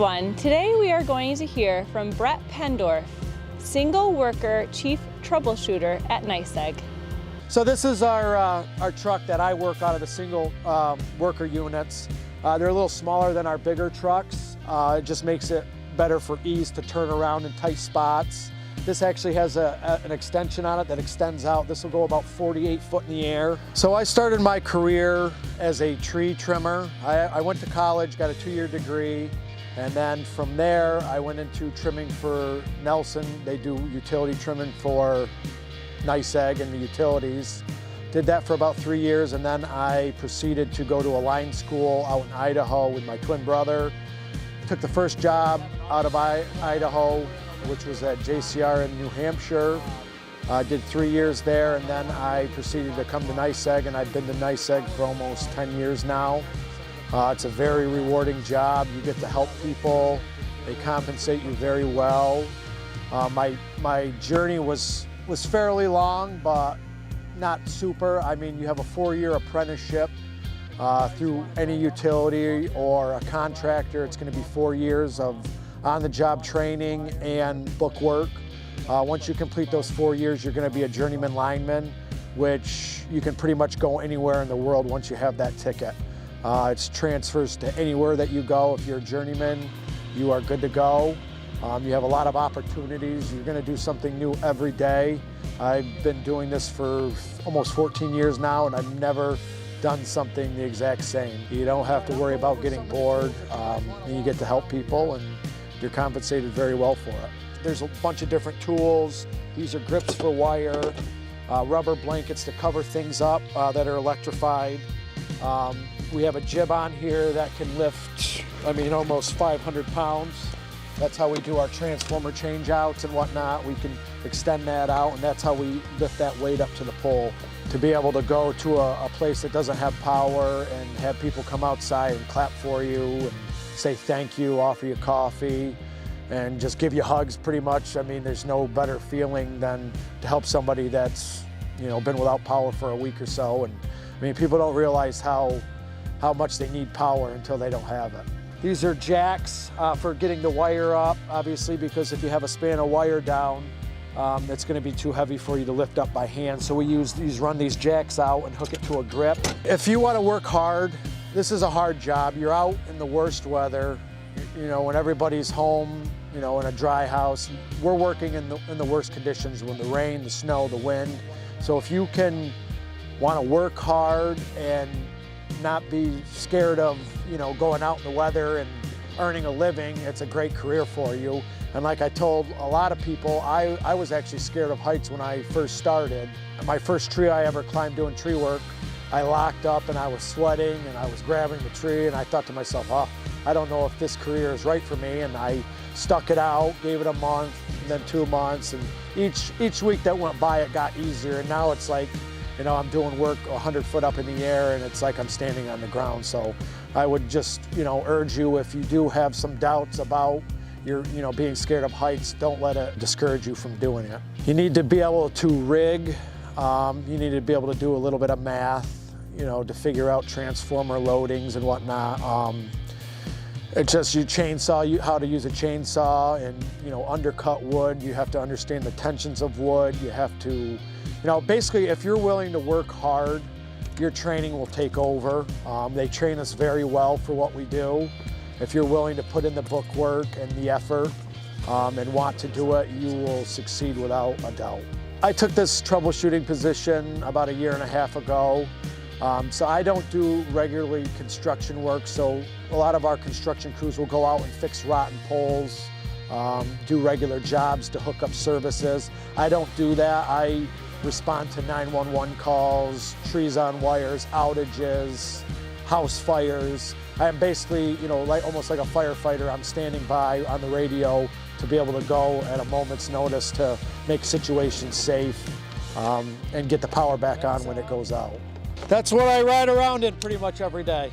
everyone, today we are going to hear from Brett Pendorf, single worker chief troubleshooter at NYSEG. So this is our truck that I work out of the single worker units. They're a little smaller than our bigger trucks. It just makes it better for ease to turn around in tight spots. This actually has an extension on it that extends out. This will go about 48 foot in the air. So I started my career as a tree trimmer. I went to college, got a 2-year degree, and then from there I went into trimming for Nelson. They do utility trimming for NYSEG and the utilities. Did that for about 3 years, and then I proceeded to go to a line school out in Idaho with my twin brother. Took the first job out of Idaho, which was at JCR in New Hampshire. I did 3 years there, and then I proceeded to come to NYSEG, and I've been to NYSEG for almost 10 years now. It's a very rewarding job. You get to help people. They compensate you very well. My journey was fairly long, but not super. I mean, you have a 4-year apprenticeship through any utility or a contractor. It's going to be 4 years of on-the-job training and book work. Once you complete those 4 years, you're going to be a journeyman lineman, which you can pretty much go anywhere in the world once you have that ticket. It transfers to anywhere that you go. If you're a journeyman, you are good to go. You have a lot of opportunities. You're going to do something new every day. I've been doing this for almost 14 years now, and I've never done something the exact same. You don't have to worry about getting bored, and you get to help people, and you're compensated very well for it. There's a bunch of different tools. These are grips for wire, rubber blankets to cover things up that are electrified. We have a jib on here that can lift, almost 500 pounds. That's how we do our transformer change outs and whatnot. We can extend that out, and that's how we lift that weight up to the pole. To be able to go to a place that doesn't have power and have people come outside and clap for you and say thank you, offer you coffee, and just give you hugs pretty much. I mean, there's no better feeling than to help somebody that's, been without power for a week or so. And people don't realize how much they need power until they don't have it. These are jacks for getting the wire up, obviously, because if you have a span of wire down, it's going to be too heavy for you to lift up by hand. So we run these jacks out and hook it to a grip. If you want to work hard, this is a hard job. You're out in the worst weather, when everybody's home, in a dry house. We're working in the worst conditions, when the rain, the snow, the wind. So if you can want to work hard and not be scared of, going out in the weather and earning a living, it's a great career for you. And like I told a lot of people, I was actually scared of heights when I first started. My first tree I ever climbed doing tree work, I locked up and I was sweating and I was grabbing the tree, and I thought to myself, I don't know if this career is right for me. And I stuck it out, gave it a month, and then 2 months, and each week that went by it got easier, and now it's like, I'm doing work 100 foot up in the air, and it's like I'm standing on the ground. So I would just, urge you, if you do have some doubts about your, being scared of heights, don't let it discourage you from doing it. You need to be able to rig. You need to be able to do a little bit of math, to figure out transformer loadings and whatnot. It's just you chainsaw, how to use a chainsaw, and undercut wood. You have to understand the tensions of wood. You have to, basically, if you're willing to work hard, your training will take over. They train us very well for what we do. If you're willing to put in the book work and the effort and want to do it, you will succeed without a doubt. I took this troubleshooting position about 1.5 years ago. So I don't do regularly construction work, so a lot of our construction crews will go out and fix rotten poles, do regular jobs to hook up services. I don't do that. I respond to 911 calls, trees on wires, outages, house fires. I am basically, almost like a firefighter. I'm standing by on the radio to be able to go at a moment's notice to make situations safe and get the power back on when it goes out. That's what I ride around in pretty much every day.